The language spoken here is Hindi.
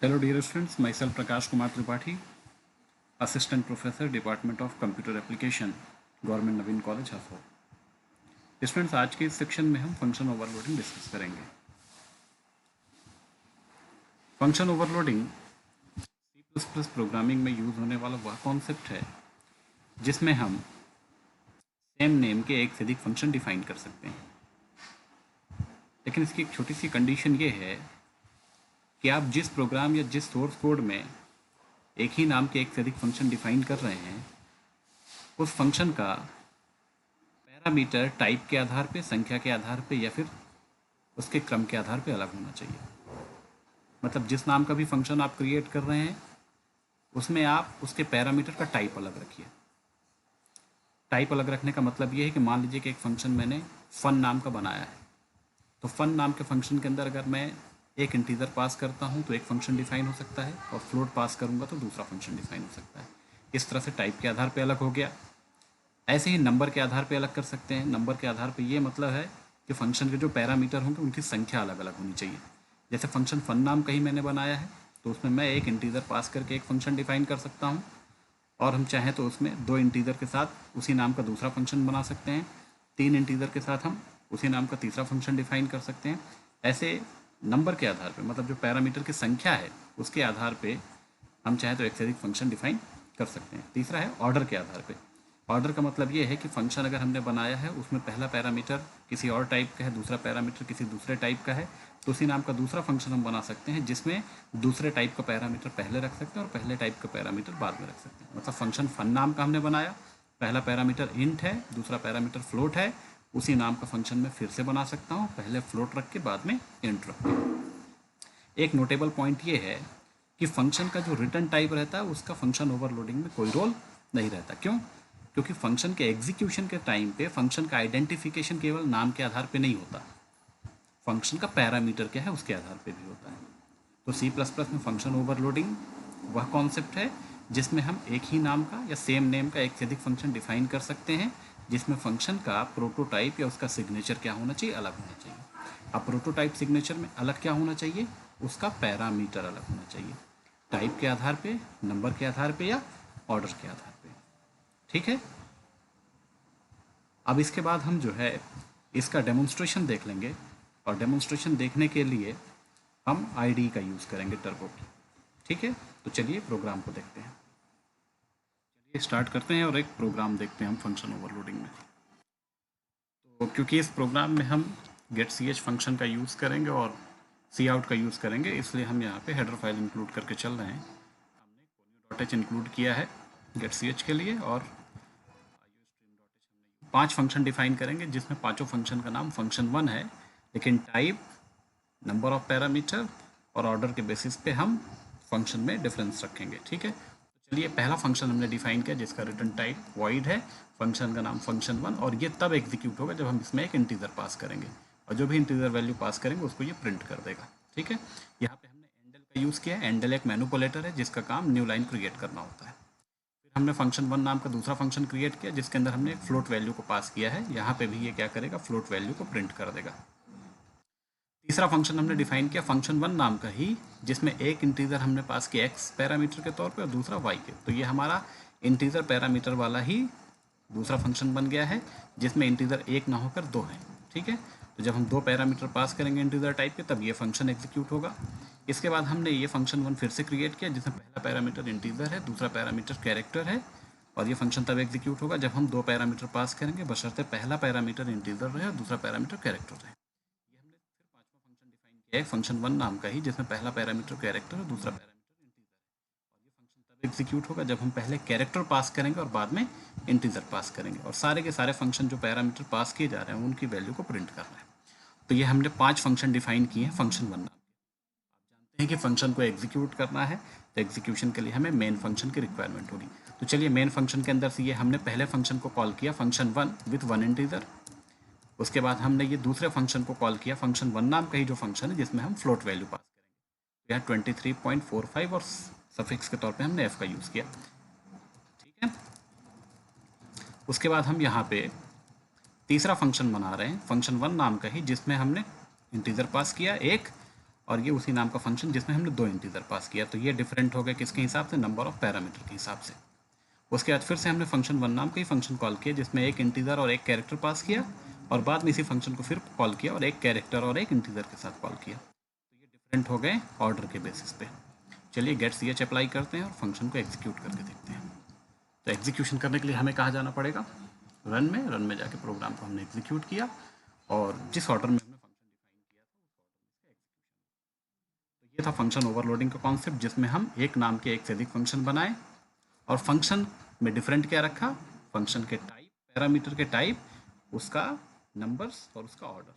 Hello dear students, myself Prakash Kumar Tripathi, Assistant Professor, Department of Computer Application, Government Naveen College, Hafo. Students आज के इस सेक्शन में हम फंक्शन ओवरलोडिंग डिस्कस करेंगे। फंक्शन ओवरलोडिंग C++ प्रोग्रामिंग में यूज़ होने वाला वह कॉन्सेप्ट है जिसमें हम सेम नेम के एक से अधिक फंक्शन डिफाइन कर सकते हैं, लेकिन इसकी एक छोटी सी कंडीशन ये है कि आप जिस प्रोग्राम या जिस सोर्स कोड में एक ही नाम के एक से अधिक फंक्शन डिफाइन कर रहे हैं उस फंक्शन का पैरामीटर टाइप के आधार पे, संख्या के आधार पे या फिर उसके क्रम के आधार पे अलग होना चाहिए। मतलब जिस नाम का भी फंक्शन आप क्रिएट कर रहे हैं उसमें आप उसके पैरामीटर का टाइप अलग रखिए। टाइप अलग रखने का मतलब ये है कि मान लीजिए कि एक फंक्शन मैंने फन नाम का बनाया है, तो फन नाम के फंक्शन के अंदर अगर मैं एक इंटीजर पास करता हूँ तो एक फंक्शन डिफाइन हो सकता है, और फ्लोट पास करूँगा तो दूसरा फंक्शन डिफाइन हो सकता है। इस तरह से टाइप के आधार पे अलग हो गया। ऐसे ही नंबर के आधार पे अलग कर सकते हैं। नंबर के आधार पे ये मतलब है कि फंक्शन के जो पैरामीटर होंगे उनकी संख्या अलग अलग होनी चाहिए। जैसे फंक्शन फन नाम का ही मैंने बनाया है तो उसमें मैं एक इंटीजर पास करके एक फंक्शन डिफाइन कर सकता हूँ, और हम चाहें तो उसमें दो इंटीजर के साथ उसी नाम का दूसरा फंक्शन बना सकते हैं। तीन इंटीजर के साथ हम उसी नाम का तीसरा फंक्शन डिफाइन कर सकते हैं। ऐसे नंबर के आधार पे, मतलब जो पैरामीटर की संख्या है उसके आधार पे हम चाहें तो एक से अधिक फंक्शन डिफाइन कर सकते हैं। तीसरा है ऑर्डर के आधार पे। ऑर्डर का मतलब ये है कि फंक्शन अगर हमने बनाया है उसमें पहला पैरामीटर किसी और टाइप का है, दूसरा पैरामीटर किसी दूसरे टाइप का है, तो उसी नाम का दूसरा फंक्शन हम बना सकते हैं जिसमें दूसरे टाइप का पैरामीटर पहले रख सकते हैं और पहले टाइप का पैरामीटर बाद में रख सकते हैं। मतलब फंक्शन फन नाम का हमने बनाया, पहला पैरामीटर इंट है, दूसरा पैरामीटर फ्लोट है, उसी नाम का फंक्शन मैं फिर से बना सकता हूँ, पहले फ्लोट रख के बाद में इंट रख के। एक नोटेबल पॉइंट ये है कि फंक्शन का जो रिटर्न टाइप रहता है उसका फंक्शन ओवरलोडिंग में कोई रोल नहीं रहता। क्यों? क्योंकि फंक्शन के एग्जीक्यूशन के टाइम पे फंक्शन का आइडेंटिफिकेशन केवल नाम के आधार पे नहीं होता, फंक्शन का पैरामीटर क्या है उसके आधार पे भी होता है। तो C++ में फंक्शन ओवरलोडिंग वह कॉन्सेप्ट है जिसमें हम एक ही नाम का या सेम नेम का एक से अधिक फंक्शन डिफाइन कर सकते हैं, जिसमें फंक्शन का प्रोटोटाइप या उसका सिग्नेचर क्या होना चाहिए, अलग होना चाहिए। अब प्रोटोटाइप सिग्नेचर में अलग क्या होना चाहिए, उसका पैरामीटर अलग होना चाहिए, टाइप के आधार पे, नंबर के आधार पे या ऑर्डर के आधार पे। ठीक है। अब इसके बाद हम जो है इसका डेमोन्स्ट्रेशन देख लेंगे, और डेमोन्स्ट्रेशन देखने के लिए हम आईडी का यूज़ करेंगे, टर्बो की। ठीक है, तो चलिए प्रोग्राम को देखते हैं। चलिए स्टार्ट करते हैं और एक प्रोग्राम देखते हैं हम फंक्शन ओवरलोडिंग में। तो क्योंकि इस प्रोग्राम में हम गेट सी एच फंक्शन का यूज़ करेंगे और सी आउट का यूज़ करेंगे, इसलिए हम यहाँ पे हेडर फाइल इंक्लूड करके चल रहे हैं। हमने .h इंक्लूड किया है गेट सी एच के लिए, और 5 फंक्शन डिफाइन करेंगे जिसमें पांचों फंक्शन का नाम फंक्शन 1 है, लेकिन टाइप, नंबर ऑफ पैरामीटर और ऑर्डर के बेसिस पे हम फंक्शन में डिफरेंस रखेंगे। ठीक है, तो चलिए पहला फंक्शन हमने डिफाइन किया जिसका रिटर्न टाइप वॉइड है, फंक्शन का नाम फंक्शन 1, और ये तब एग्जीक्यूट होगा जब हम इसमें एक इंटीजर पास करेंगे, और जो भी इंटीजर वैल्यू पास करेंगे उसको ये प्रिंट कर देगा। ठीक है, यहाँ पे हमने एंडल का यूज़ किया है। एंडल एक मैनिपुलेटर है जिसका काम न्यू लाइन क्रिएट करना होता है। फिर हमने फंक्शन 1 नाम का दूसरा फंक्शन क्रिएट किया जिसके अंदर हमने एक फ्लोट वैल्यू को पास किया है। यहाँ पे भी ये क्या करेगा, फ्लोट वैल्यू को प्रिंट कर देगा। तीसरा फंक्शन हमने डिफाइन किया फंक्शन 1 नाम का ही, जिसमें एक इंटीजर हमने पास किया एक्स पैरामीटर के तौर पे और दूसरा वाई के। तो ये हमारा इंटीजर पैरामीटर वाला ही दूसरा फंक्शन बन गया है जिसमें इंटीजर एक ना होकर दो है। ठीक है, तो जब हम दो पैरामीटर पास करेंगे इंटीजर टाइप के तब ये फंक्शन एग्जीक्यूट होगा। इसके बाद हमने ये फंक्शन 1 फिर से क्रिएट किया जिसमें पहला पैरामीटर इंटीजर है, दूसरा पैरामीटर कैरेक्टर है, और ये फंक्शन तब एग्जीक्यूट होगा जब हम दो पैरामीटर पास करेंगे, बशर्ते पहला पैरामीटर इंटीजर रहे और दूसरा पैरामीटर कैरेक्टर रहे। एक फंक्शन 1 नाम का ही जिसमें पहला पैरामीटर कैरेक्टर है, दूसरा पैरामीटर इंटीजर है, और ये फंक्शन तब एग्जीक्यूट होगा जब हम पहले कैरेक्टर पास करेंगे और बाद में इंटीजर पास करेंगे, और सारे के सारे फंक्शन जो पैरामीटर पास किए जा रहे हैं उनकी वैल्यू को प्रिंट कर रहे हैं। तो ये हमने 5 फंक्शन डिफाइन किए हैं फंक्शन 1 नाम के। आप जानते हैं कि फंक्शन को एग्जीक्यूट करना है तो एग्जीक्यूशन के लिए हमें मेन फंक्शन की रिक्वायरमेंट होगी। तो चलिए मेन फंक्शन के अंदर से ये हमने पहले फंक्शन को कॉल किया फंक्शन 1 विथ 1 इंटीजर। उसके बाद हमने ये दूसरे फंक्शन को कॉल किया फंक्शन 1 नाम का ही जो फंक्शन है जिसमें हम फ्लोट वैल्यू पास करेंगे। तो यहाँ 23.45 और सफिक्स के तौर पे हमने f का यूज़ किया। ठीक है, उसके बाद हम यहाँ पे तीसरा फंक्शन बना रहे हैं फंक्शन 1 नाम का ही जिसमें हमने इंटीजर पास किया एक, और ये उसी नाम का फंक्शन जिसमें हमने 2 इंटीजर पास किया। तो ये डिफरेंट हो गया किसके हिसाब से, नंबर ऑफ पैरामीटर के हिसाब से। उसके बाद फिर से हमने फंक्शन 1 नाम का ही फंक्शन कॉल किया जिसमें एक इंटीजर और एक कैरेक्टर पास किया, और बाद में इसी फंक्शन को फिर कॉल किया और एक कैरेक्टर और एक इंटीजर के साथ कॉल किया। तो ये डिफरेंट हो गए ऑर्डर के बेसिस पे। चलिए गेट सी एच अप्लाई करते हैं और फंक्शन को एग्जीक्यूट करके देखते हैं। तो एग्जीक्यूशन करने के लिए हमें कहाँ जाना पड़ेगा, रन में जाके प्रोग्राम को हमने एग्जीक्यूट किया और जिस ऑर्डर में हमने फंक्शन डिफाइन किया था उस ऑर्डर में इसका एग्जीक्यूशन। तो ये था फंक्शन ओवरलोडिंग का कॉन्सेप्ट, जिसमें हम एक नाम के एक से अधिक फंक्शन बनाए। और फंक्शन में डिफरेंट क्या रखा, फंक्शन के टाइप, पैरामीटर के टाइप, उसका नंबर्स और उसका ऑर्डर।